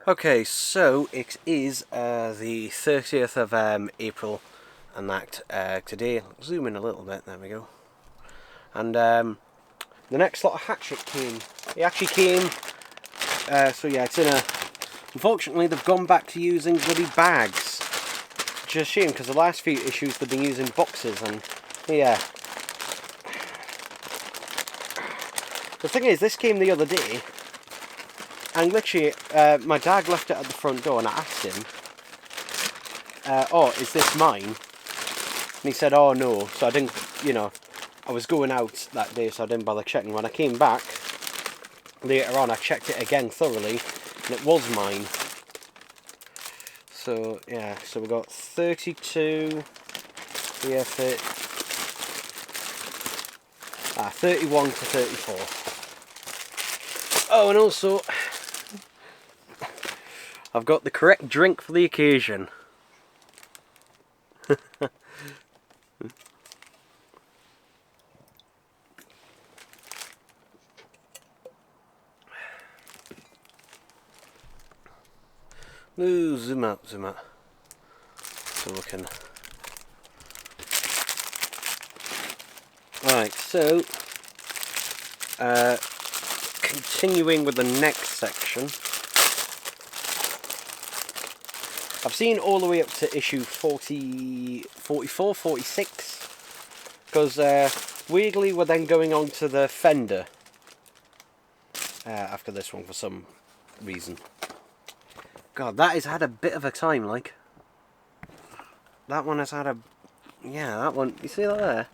Okay, so it is the 30th of April, and that today, zoom in a little bit, there we go. And the next lot of Hachette came. It actually came, so yeah, it's in a... Unfortunately, they've gone back to using bloody bags. Which is a shame, because the last few issues they've been using boxes, and yeah. The thing is, this came the other day, and literally, my dad left it at the front door, and I asked him, oh, is this mine? And he said, oh no, so I didn't, you know, I was going out that day, so I didn't bother checking. When I came back, later on, I checked it again thoroughly, and it was mine. So, yeah, so we got 32, yeah, 31 to 34. Oh, and also, I've got the correct drink for the occasion. Ooh, zoom out, zoom out. So we can... Right, so... continuing with the next section. I've seen all the way up to issue 44, 46. Because weirdly we're then going on to the Fender. After this one for some reason. God, that has had a bit of a time, like. That one has had a... Yeah, that one... You see that there?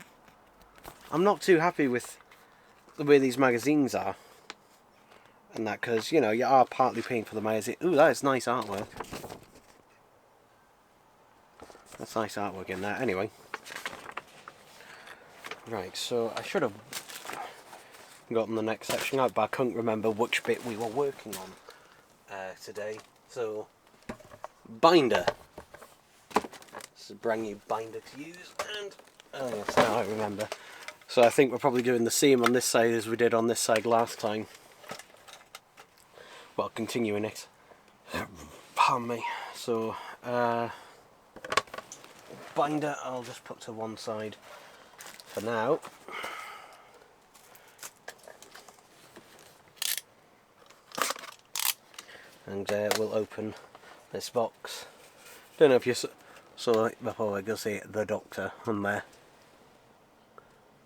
I'm not too happy with the way these magazines are. And that, because, you know, you are partly paying for the magazine. Ooh, that is nice artwork. That's nice artwork in there. Anyway. Right, so I should have gotten the next section out, but I couldn't remember which bit we were working on today. So, binder. This is a brand new binder to use, and oh yes, now I remember. So I think we're probably doing the same on this side as we did on this side last time. Well, continuing it. Pardon me. So, binder I'll just put to one side for now. And we'll open this box. Don't know if you saw it before. I can see the Doctor on there.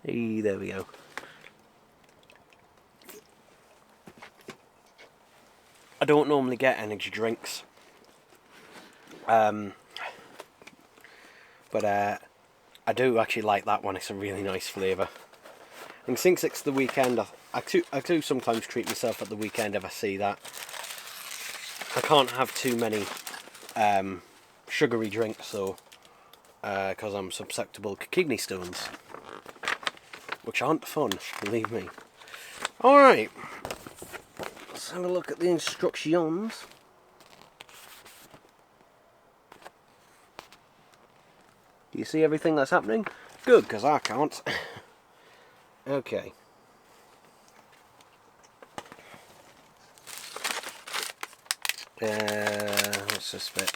Hey, there we go. I don't normally get energy drinks, but I do actually like that one. It's a really nice flavour. And since it's the weekend, I do sometimes treat myself at the weekend if I see that. I can't have too many sugary drinks, so because I'm susceptible to kidney stones, which aren't fun, believe me. Alright, let's have a look at the instructions. Do you see everything that's happening? Good, because I can't. Okay. What's this bit?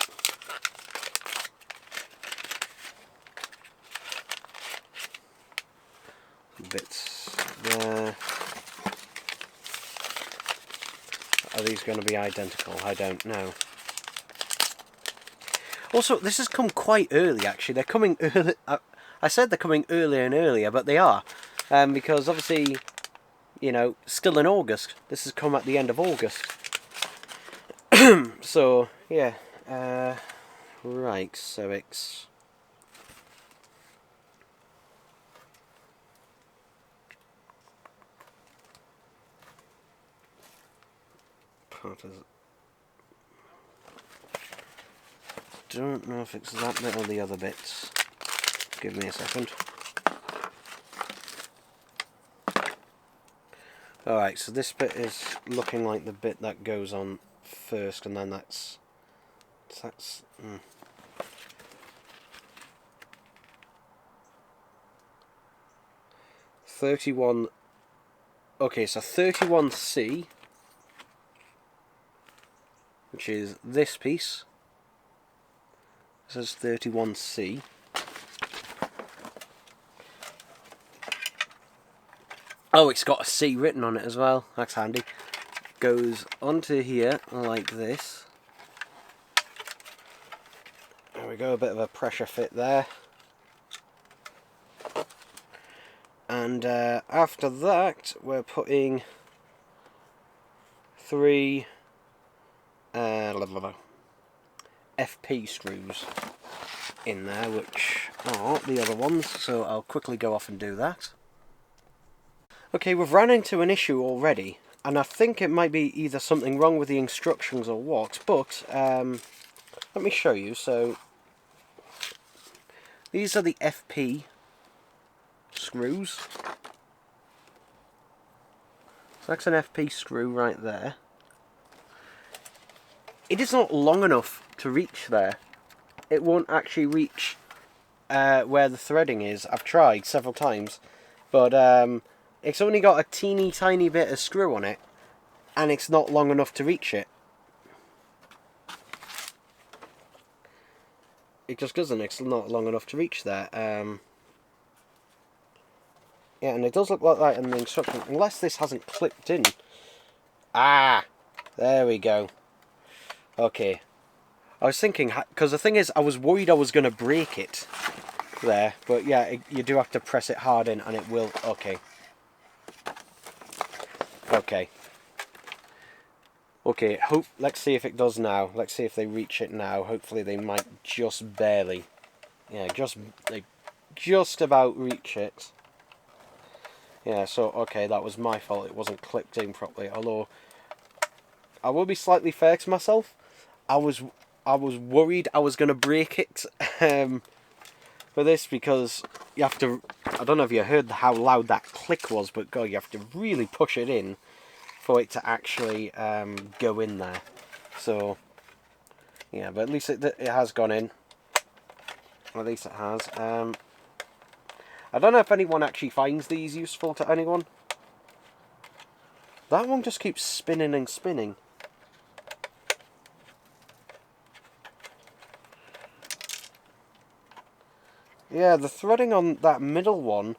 Bits there. Are these going to be identical? I don't know. Also, this has come quite early, actually. They're coming early. I said they're coming earlier and earlier, but they are. Because obviously, you know, still in August. This has come at the end of August. So, yeah. Right, so it's... Don't know if it's that bit or the other bits. Give me a second. Alright, so this bit is looking like the bit that goes on first, and then that's 31. Okay, so 31C. which is this piece. This says 31C. Oh, it's got a C written on it as well. That's handy. Goes onto here like this. There we go, a bit of a pressure fit there. And after that, we're putting 3 FP screws in there, which are the other ones, so I'll quickly go off and do that. Okay, we've run into an issue already, and I think it might be either something wrong with the instructions or what, but let me show you. So these are the FP screws. So that's an FP screw right there. It is not long enough to reach there. It won't actually reach where the threading is. I've tried several times, but it's only got a teeny tiny bit of screw on it, and it's not long enough to reach it. It just doesn't, it's not long enough to reach there. Yeah, and it does look like that in the instruction, unless this hasn't clipped in. Ah! There we go. Okay. I was thinking, because the thing is, I was worried I was going to break it there, but yeah, you do have to press it hard in, and it will. Okay. Okay. Okay, let's see if it does now. Let's see if they reach it now. Hopefully they might just barely. Yeah, they just about reach it. Yeah, so, okay, that was my fault. It wasn't clipped in properly. Although, I will be slightly fair to myself. I was worried I was going to break it for this, because you have to... I don't know if you heard how loud that click was, but God, you have to really push it in for it to actually go in there. So, yeah, but at least it has gone in. At least it has. I don't know if anyone actually finds these useful to anyone. That one just keeps spinning and spinning. Yeah, the threading on that middle one,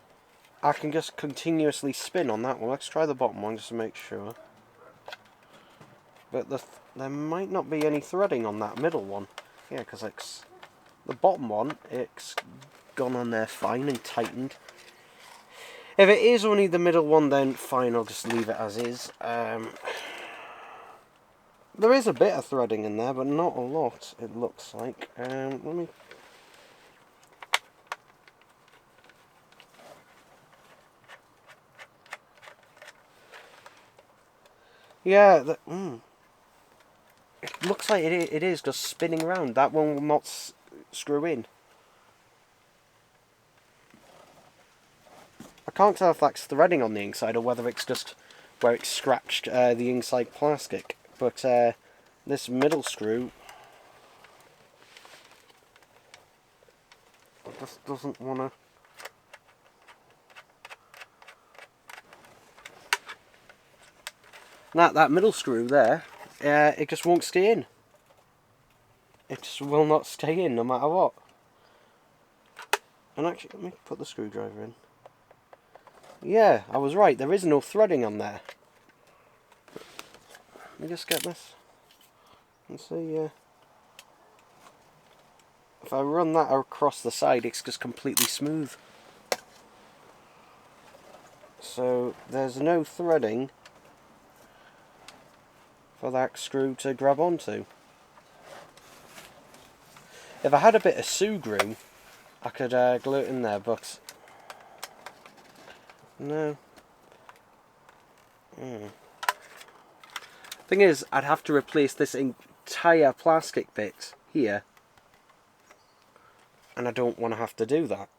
I can just continuously spin on that one. Let's try the bottom one just to make sure. But there might not be any threading on that middle one. Yeah, because the bottom one, it's gone on there fine and tightened. If it is only the middle one, then fine, I'll just leave it as is. There is a bit of threading in there, but not a lot, it looks like. Let me... Yeah, it looks like it is just spinning around. That one will not screw in. I can't tell if that's threading on the inside or whether it's just where it's scratched the inside plastic. But this middle screw just doesn't want to... That middle screw there, it just won't stay in. It just will not stay in no matter what. And actually, let me put the screwdriver in. Yeah, I was right, there is no threading on there. Let me just get this and see. If I run that across the side, it's just completely smooth. So there's no threading for that screw to grab onto. If I had a bit of Sue glue, I could glue it in there, but no. Thing is, I'd have to replace this entire plastic bit here, and I don't want to have to do that.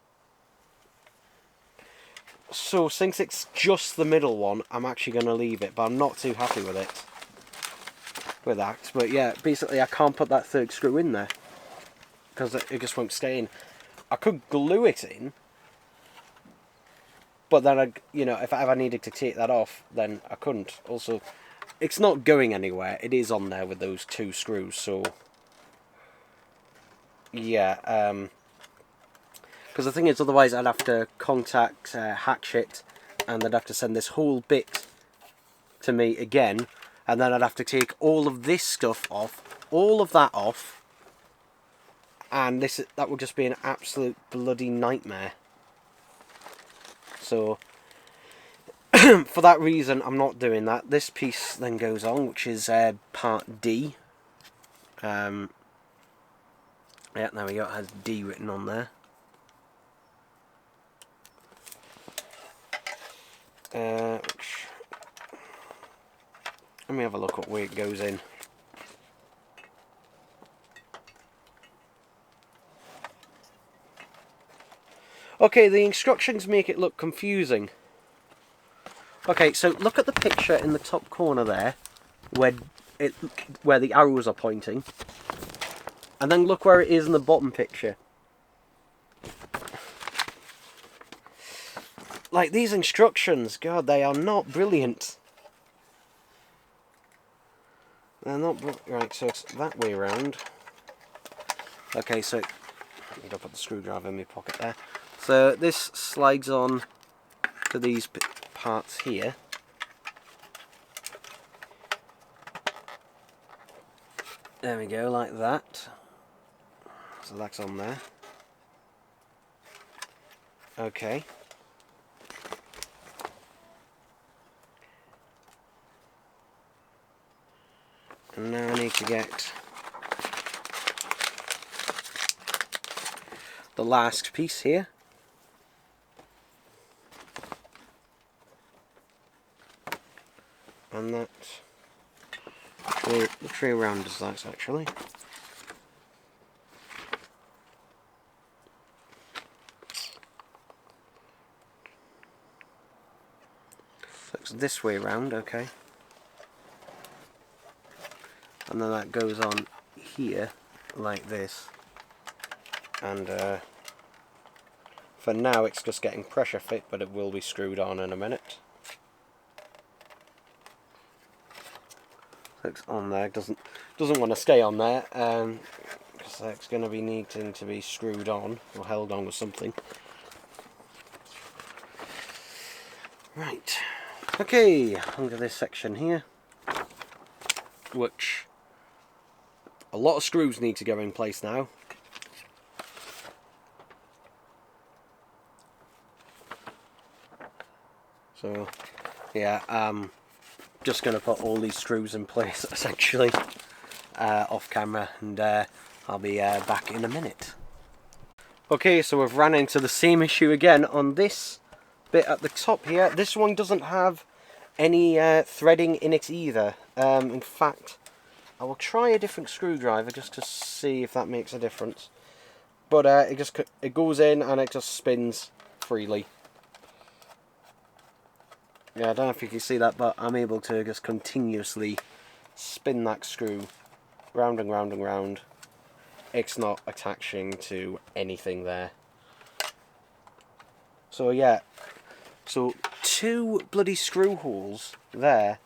So since it's just the middle one, I'm actually going to leave it, but I'm not too happy with it. With that, but yeah, basically I can't put that third screw in there because it just won't stay in. I could glue it in, but then if I ever needed to take that off, then I couldn't. Also, it's not going anywhere. It is on there with those 2 screws, so yeah. Because the thing is, otherwise I'd have to contact Hachette, and they'd have to send this whole bit to me again, and then I'd have to take all of this stuff off, all of that off, and that would just be an absolute bloody nightmare. So for that reason, I'm not doing that. This piece then goes on, which is part D. Yeah, there we go. It has D written on there. Let me have a look at where it goes in. Okay, the instructions make it look confusing. Okay, so look at the picture in the top corner there, where the arrows are pointing, and then look where it is in the bottom picture. Like, these instructions, God, they are not brilliant. They're not right. So it's that way around. Okay, so I'm gonna put the screwdriver in my pocket there. So this slides on to these parts here. There we go, like that. So that's on there. Okay. And now I need to get the last piece here. And that, which way around is that actually? So it's this way around, okay. And then that goes on here, like this. And for now it's just getting pressure fit, but it will be screwed on in a minute. So it's on there, doesn't want to stay on there, because it's going to be needing to be screwed on, or held on with something. Right, okay, onto this section here, which a lot of screws need to go in place now. So, yeah, just going to put all these screws in place, essentially, off camera, and I'll be back in a minute. Okay, so we've ran into the same issue again on this bit at the top here. This one doesn't have any threading in it either. In fact, I will try a different screwdriver just to see if that makes a difference. But it goes in and it just spins freely. Yeah, I don't know if you can see that, but I'm able to just continuously spin that screw round and round and round. It's not attaching to anything there. So yeah, so 2 bloody screw holes there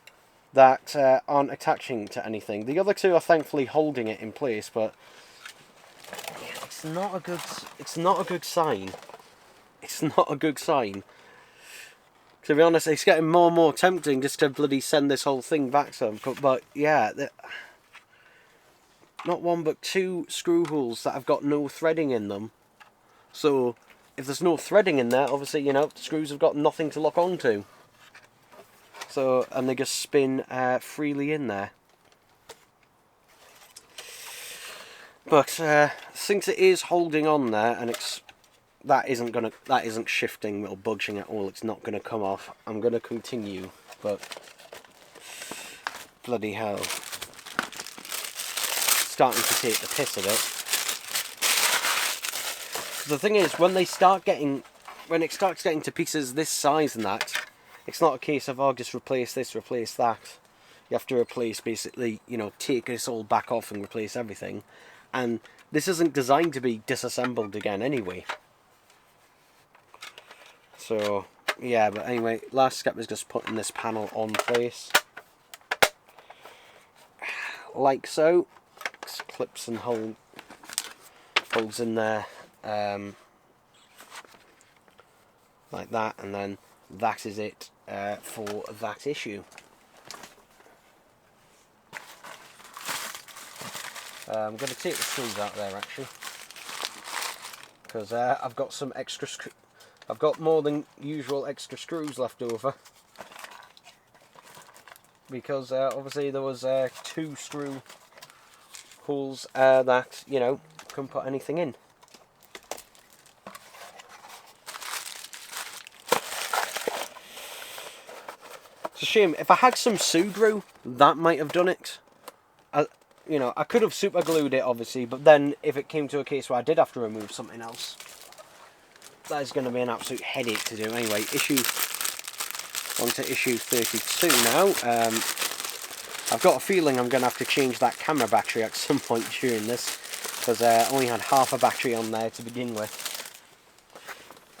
that aren't attaching to anything. The other 2 are thankfully holding it in place, but it's not a good sign. It's not a good sign. To be honest, it's getting more and more tempting just to bloody send this whole thing back to them. But yeah, not 1 but 2 screw holes that have got no threading in them. So if there's no threading in there, obviously, you know, the screws have got nothing to lock onto. So, and they just spin freely in there. But since it is holding on there, and that isn't shifting or budging at all, it's not gonna come off. I'm gonna continue, but bloody hell, starting to take the piss of it. The thing is, when it starts getting to pieces this size and that, it's not a case of, oh, just replace this, replace that. You have to replace, basically, you know, take this all back off and replace everything. And this isn't designed to be disassembled again anyway. So, yeah, but anyway, last step is just putting this panel on place. like so. Clips and holes in there, like that, and then that is it for that issue. I'm going to take the screws out there actually, because I've got some extra I've got more than usual extra screws left over, because obviously there was 2 screw holes that, you know, couldn't put anything in. It's a shame. If I had some Sugru, that might have done it. You know, I could have super glued it obviously, but then if it came to a case where I did have to remove something else, that is going to be an absolute headache to do. Anyway, on to issue 32 now. I've got a feeling I'm going to have to change that camera battery at some point during this, because I only had half a battery on there to begin with,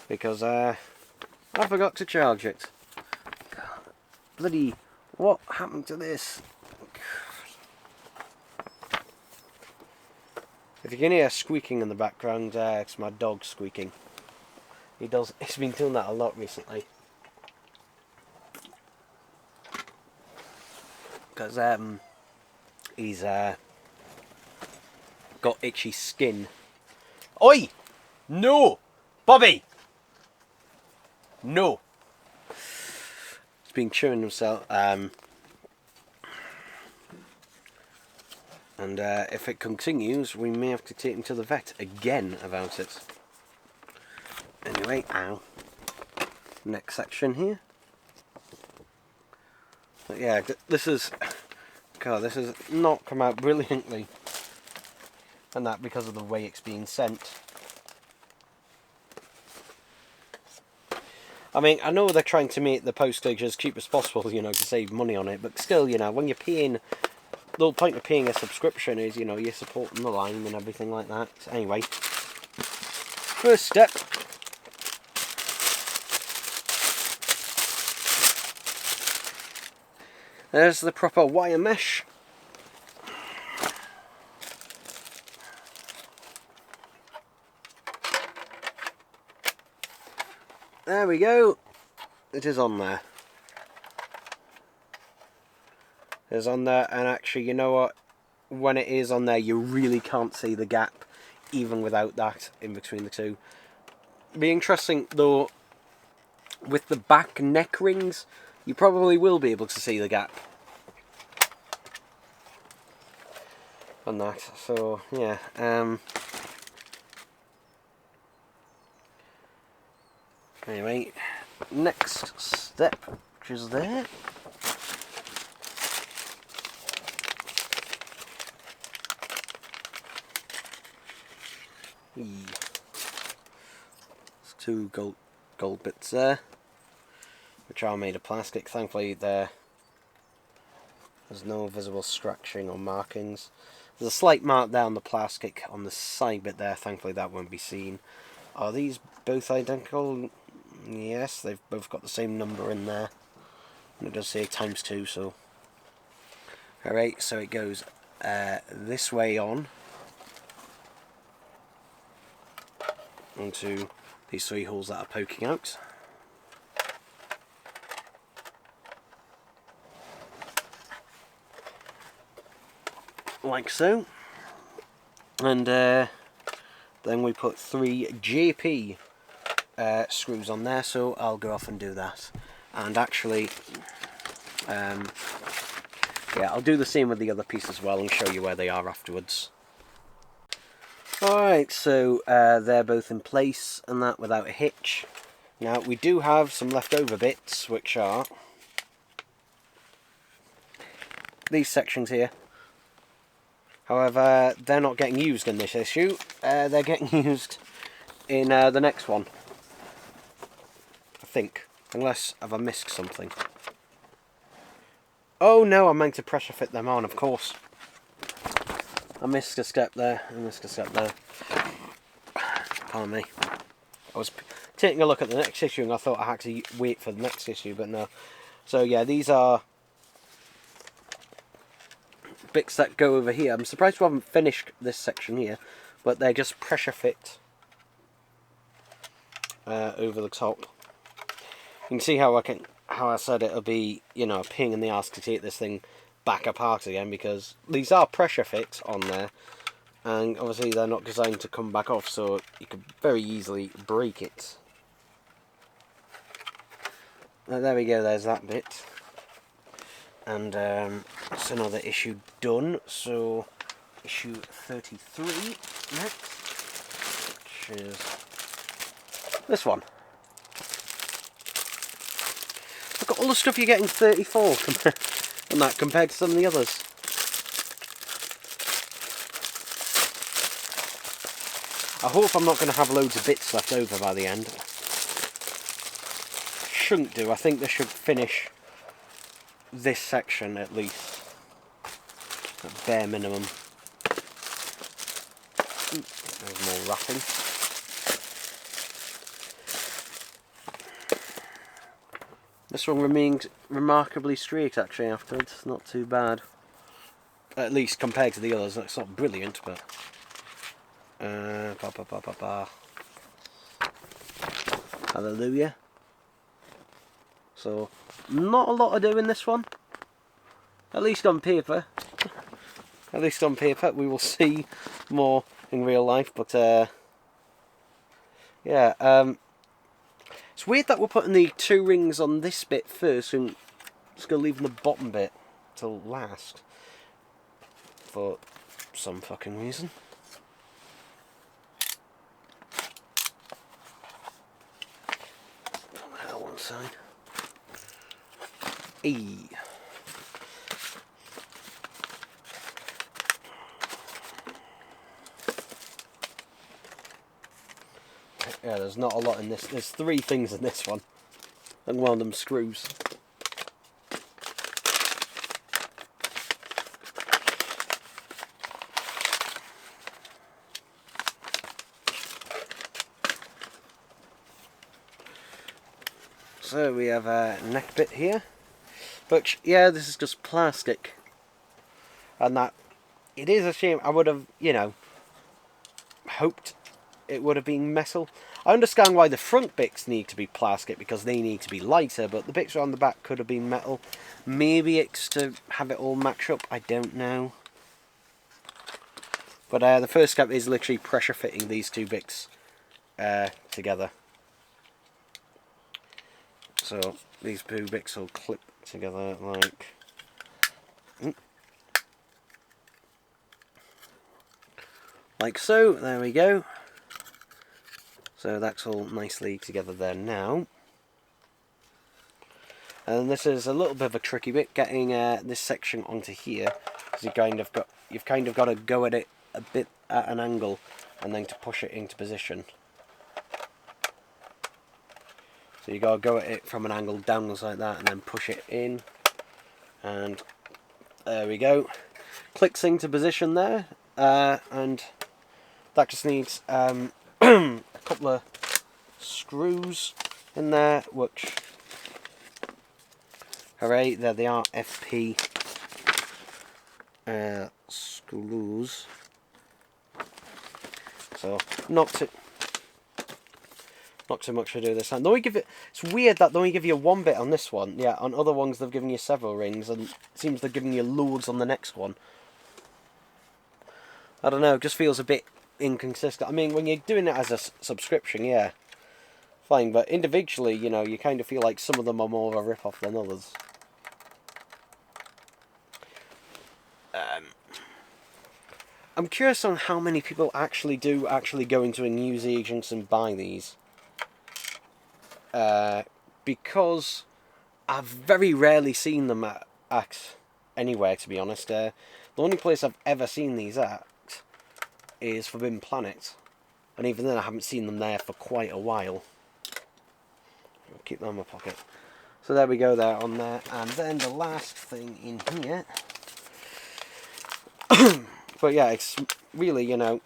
because I forgot to charge it. Bloody, what happened to this? If you can hear squeaking in the background, it's my dog squeaking. He's been doing that a lot recently. Because he's got itchy skin. Oi! No! Bobby! No! He's been chewing himself. And if it continues, we may have to take him to the vet again about it. Anyway, ow. Next section here. But yeah, this has not come out brilliantly. And that because of the way it's being sent. I mean, I know they're trying to make the postage as cheap as possible, you know, to save money on it. But still, you know, when you're paying... The whole point of paying a subscription is, you know, you're supporting the line and everything like that. Anyway, first step. There's the proper wire mesh. There we go. It is on there. It's on there, and actually, you know what? When it is on there, you really can't see the gap, even without that in between the two. Be interesting though, with the back neck rings, you probably will be able to see the gap on that. So yeah. Anyway, next step, which is there. There's 2 gold bits there, which are made of plastic. Thankfully there's no visible scratching or markings. There's a slight mark there on the plastic on the side bit there. Thankfully that won't be seen. Are these both identical? Yes, they've both got the same number in there. And it does say ×2, so... Alright, so it goes this way on. Onto these 3 holes that are poking out. Like so. And then we put 3 JP screws on there, so I'll go off and do that. And actually, yeah, I'll do the same with the other piece as well and show you where they are afterwards. Alright, so they're both in place and that without a hitch. Now we do have some leftover bits, which are these sections here. However, they're not getting used in this issue. They're getting used in the next one, I think. Unless, have I missed something? Oh no, I meant to pressure fit them on, of course. I missed a step there. Pardon me. I was taking a look at the next issue and I thought I had to wait for the next issue, but no. So yeah, these are bits that go over here. I'm surprised we haven't finished this section here, but they're just pressure fit over the top. You can see how I said it'll be, you know, a pain in the arse to take this thing back apart again, because these are pressure fit on there, and obviously they're not designed to come back off, so you could very easily break it. There we go, there's that bit. And that's another issue done. So issue 33 next, which is this one. Look at all the stuff you get in 34 and that compared to some of the others. I hope I'm not going to have loads of bits left over by the end. Shouldn't do. I think they should finish this section at least, at bare minimum. There's more wrapping. This one remains remarkably straight actually afterwards, not too bad. At least compared to the others. It's not brilliant, but hallelujah. So, not a lot to do in this one. At least on paper. At least on paper. We will see more in real life. But, yeah. It's weird that we're putting the 2 rings on this bit first and just going to leave the bottom bit till last. For some fucking reason. Put that one side. E. Yeah, there's not a lot in this. There's 3 things in this one, and one of them screws. So we have a neck bit here. But yeah, this is just plastic, and that it is a shame. I would have, you know, hoped it would have been metal. I understand why the front bits need to be plastic because they need to be lighter, but the bits around the back could have been metal. Maybe it's to have it all match up. I don't know. But the first step is literally pressure fitting these 2 bits together. So these 2 bits will clip together like so. There we go. So that's all nicely together there now. And this is a little bit of a tricky bit, getting this section onto here, because you've kind of got to go at it a bit at an angle, and then to push it into position. So you got to go at it from an angle downwards like that, and then push it in. And there we go. Clicks into position there, and that just needs a couple of screws in there, which, hooray, there they are, FP screws. So not too much to do this time. It's weird that they only give you 1 bit on this one. Yeah, on other ones they've given you several rings, and it seems they're giving you loads on the next one. I don't know, it just feels a bit inconsistent. I mean, when you're doing it as a subscription, yeah, fine, but individually, you know, you kind of feel like some of them are more of a rip-off than others. I'm curious on how many people actually go into a newsagents and buy these. Because I've very rarely seen them at anywhere, to be honest. The only place I've ever seen these at is Forbidden Planet, and even then I haven't seen them there for quite a while. I'll keep that in my pocket. So there we go there on there, and then the last thing in here. But yeah, it's really, you know,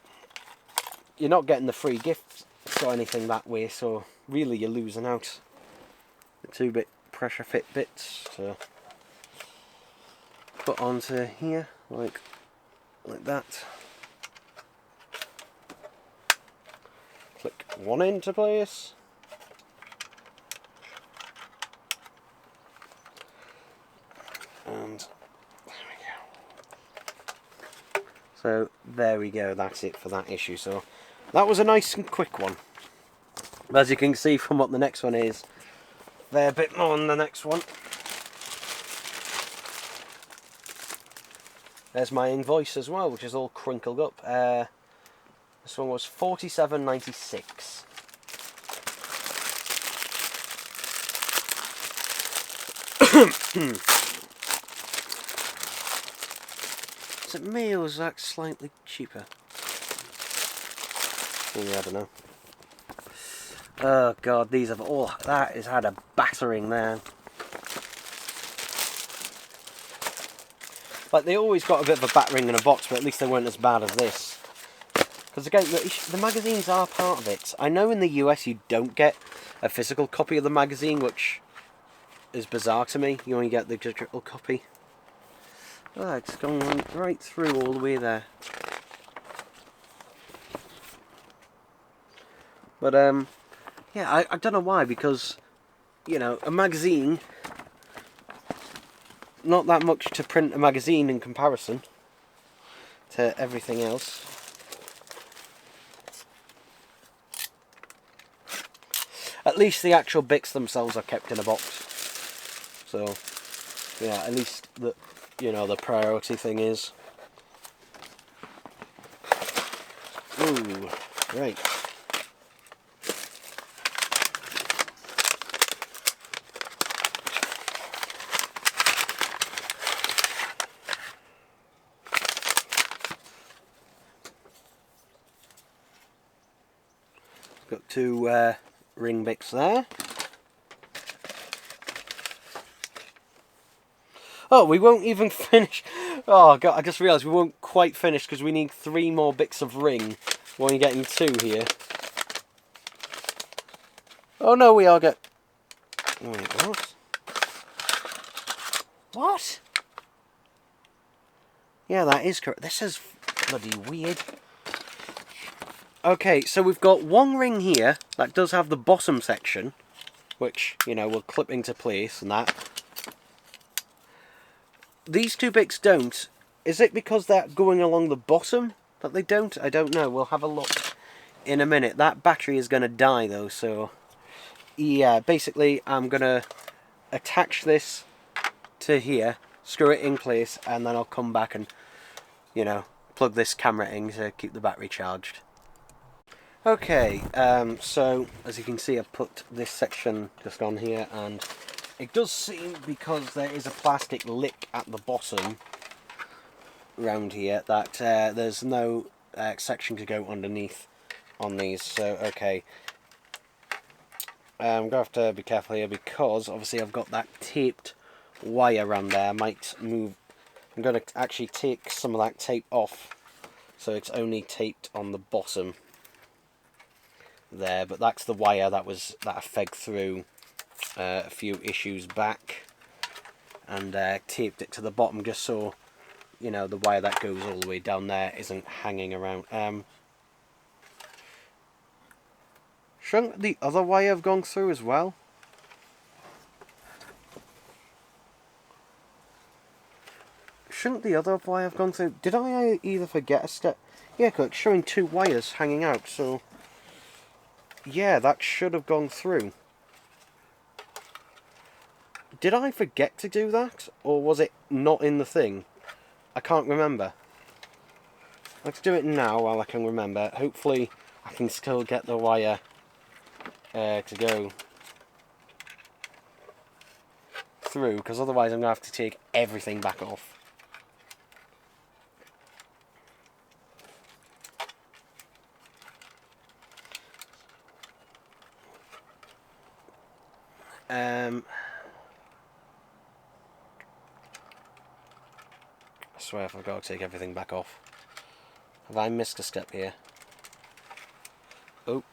you're not getting the free gifts or anything that way, so really you're losing out. The 2-bit pressure fit bits to put onto here. like that. Click one into place. And there we go. So there we go, that's it for that issue. So that was a nice and quick one. But as you can see from what the next one is, they're a bit more than the next one. There's my invoice as well, which is all crinkled up. This one was $47.96. Is it me or is that slightly cheaper? Yeah, I don't know. Oh god, these have all... That has had a battering there. Like, they always got a bit of a battering in a box, but at least they weren't as bad as this. Because again, the magazines are part of it. I know in the US you don't get a physical copy of the magazine, which is bizarre to me. You only get the digital copy. Oh, it's gone right through all the way there. But, yeah, I don't know why, because, you know, a magazine... Not that much to print a magazine in comparison to everything else. At least the actual bits themselves are kept in a box. So, yeah, at least the, you know, the priority thing is. Ooh, right. Got two ring bits there. Oh, we won't even finish. Oh god, I just realised we won't quite finish because we need 3 more bits of ring. We're only getting 2 here. Oh no, we are get. Wait, what? What? Yeah, that is correct. This is bloody weird. Okay, so we've got 1 ring here that does have the bottom section, which, you know, will clip into place and that. These 2 bits don't. Is it because they're going along the bottom that they don't? I don't know. We'll have a look in a minute. That battery is going to die though, so... Yeah, basically I'm going to attach this to here, screw it in place, and then I'll come back and, you know, plug this camera in to keep the battery charged. Okay, so as you can see I've put this section just on here, and it does seem, because there is a plastic lip at the bottom round here, that there's no section to go underneath on these. So okay, I'm going to have to be careful here because obviously I've got that taped wire around there. I might move. I'm going to actually take some of that tape off so it's only taped on the bottom there, but that's the wire that I fegged through a few issues back and taped it to the bottom just so, you know, the wire that goes all the way down there isn't hanging around. Shouldn't the other wire have gone through as well? Shouldn't the other wire have gone through? Did I either forget a step? Yeah, because it's showing 2 wires hanging out, so... Yeah, that should have gone through. Did I forget to do that? Or was it not in the thing? I can't remember. Let's do it now while I can remember. Hopefully I can still get the wire to go through, because otherwise I'm going to have to take everything back off. I swear if I've got to take everything back off. Have I missed a step here? Oh.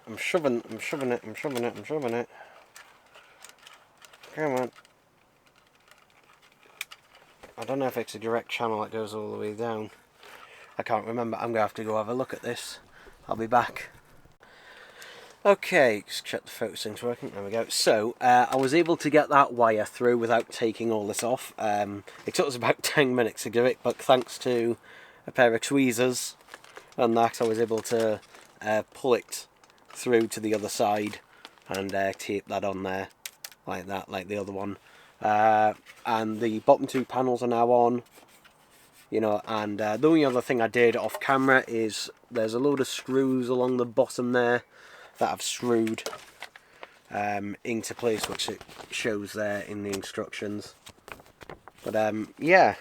I'm shoving it. Come on. I don't know if it's a direct channel that goes all the way down. I can't remember. I'm going to have to go have a look at this. I'll be back. Okay, just check the focus thing's working. There we go. So, I was able to get that wire through without taking all this off. It took us about 10 minutes to do it, but thanks to a pair of tweezers and that, I was able to pull it through to the other side and tape that on there, like that, like the other one. And the bottom two panels are now on. You know, and the only other thing I did off camera is there's a load of screws along the bottom there that I've screwed into place, which it shows there in the instructions. But yeah,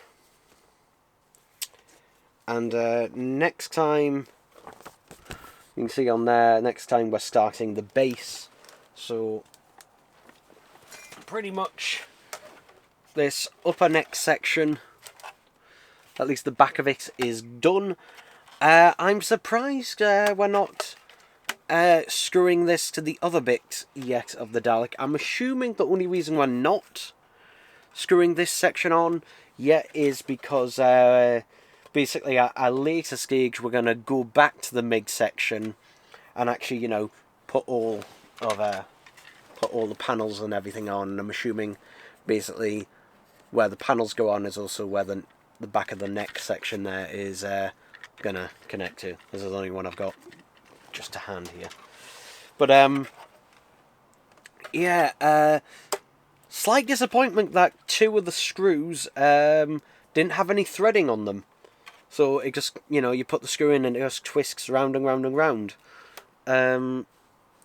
and next time, you can see on there, next time we're starting the base. So pretty much this upper neck section, at least the back of it, is done. I'm surprised we're not screwing this to the other bit yet of the Dalek. I'm assuming the only reason we're not screwing this section on yet is because basically at a later stage we're going to go back to the MIG section and actually, you know, put all the panels and everything on. And I'm assuming basically where the panels go on is also where the back of the neck section there is gonna connect to. This is the only one I've got just to hand here. But yeah, slight disappointment that two of the screws didn't have any threading on them. So it just, you know, you put the screw in and it just twists round and round and round.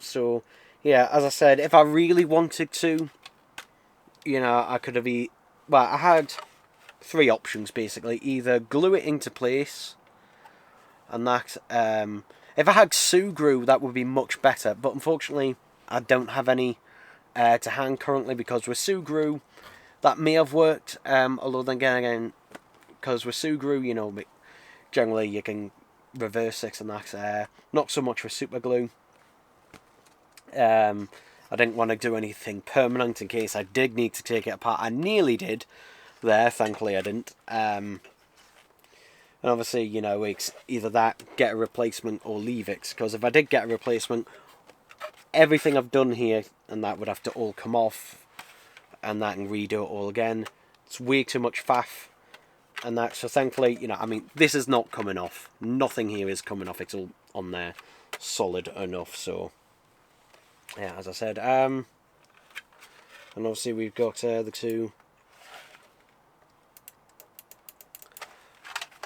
So yeah, as I said, if I really wanted to, you know, I could have well, I had three options basically. Either glue it into place, and that if I had Sugru, that would be much better, but unfortunately I don't have any to hand currently, because with Sugru that may have worked, although then again, because with Sugru, you know, generally you can reverse it and that, not so much with super glue. I didn't want to do anything permanent in case I did need to take it apart. I nearly did there, thankfully I didn't. And obviously, you know, it's either that, get a replacement, or leave it. Because if I did get a replacement, everything I've done here and that would have to all come off, and that, and redo it all again. It's way too much faff and that. So thankfully, you know, I mean, this is not coming off. Nothing here is coming off. It's all on there, solid enough. So yeah, as I said, and obviously we've got the two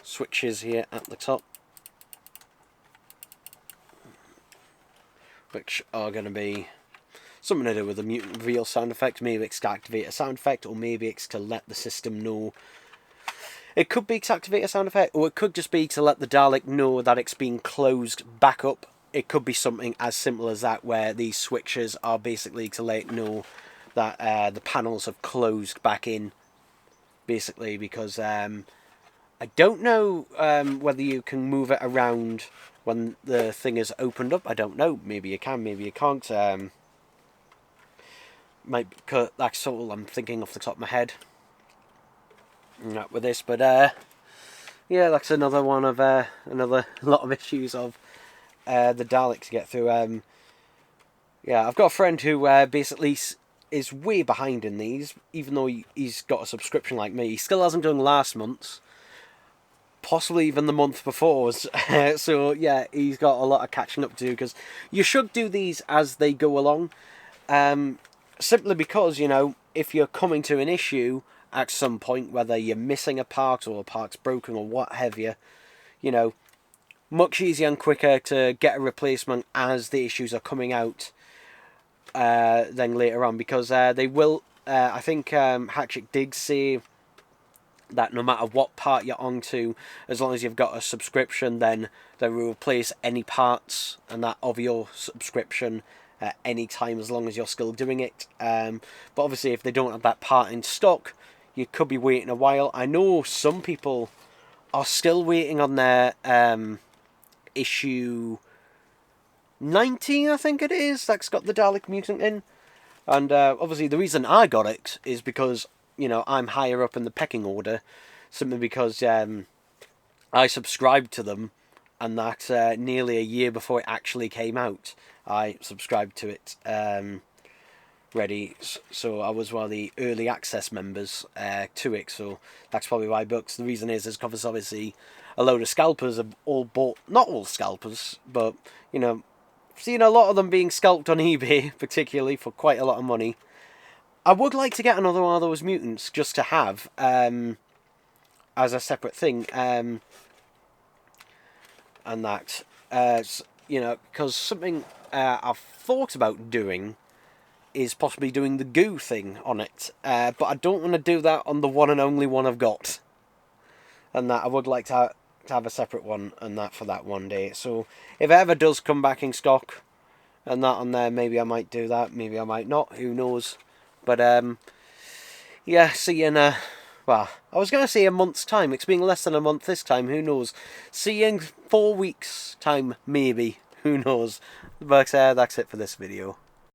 switches here at the top, which are going to be something to do with the mutant reveal sound effect. Maybe it's to activate a sound effect, or maybe it's to let the system know. It could be to activate a sound effect, or it could just be to let the Dalek know that it's being closed back up. It could be something as simple as that, where these switches are basically to let it know that the panels have closed back in, basically, because I don't know whether you can move it around when the thing is opened up. I don't know. Maybe you can, maybe you can't. That's all I'm thinking off the top of my head. Not with this, but yeah, that's another one of another lot of issues of the Dalek to get through. Yeah, I've got a friend who basically is way behind in these, even though he's got a subscription like me. He still hasn't done last month's, possibly even the month before's. So yeah, he's got a lot of catching up to do, because you should do these as they go along, simply because, you know, if you're coming to an issue at some point, whether you're missing a part or a part's broken or what have you, you know, much easier and quicker to get a replacement as the issues are coming out than later on, because they will, I think Hachette did say that no matter what part you're onto, as long as you've got a subscription, then they will replace any parts and that of your subscription at any time, as long as you're still doing it. But obviously if they don't have that part in stock, you could be waiting a while. I know some people are still waiting on their issue 19, I think it is, that's got the Dalek mutant in. And obviously the reason I got it is because, you know, I'm higher up in the pecking order, simply because I subscribed to them, and that nearly a year before it actually came out, I subscribed to it ready. So I was one of the early access members to it, so that's probably why. But the reason is because obviously a load of scalpers have all bought, not all scalpers, but, you know, seen a lot of them being scalped on eBay, particularly for quite a lot of money. I would like to get another one of those mutants just to have as a separate thing, and that, you know, because something I've thought about doing is possibly doing the goo thing on it, but I don't want to do that on the one and only one I've got, and that I would like to have a separate one and that for that one day. So if it ever does come back in stock and that on there, maybe I might do that, maybe I might not, who knows. But yeah, see you in well, I was going to say a month's time. It's been less than a month this time, who knows. See you in 4 weeks time, maybe, who knows. But that's it for this video.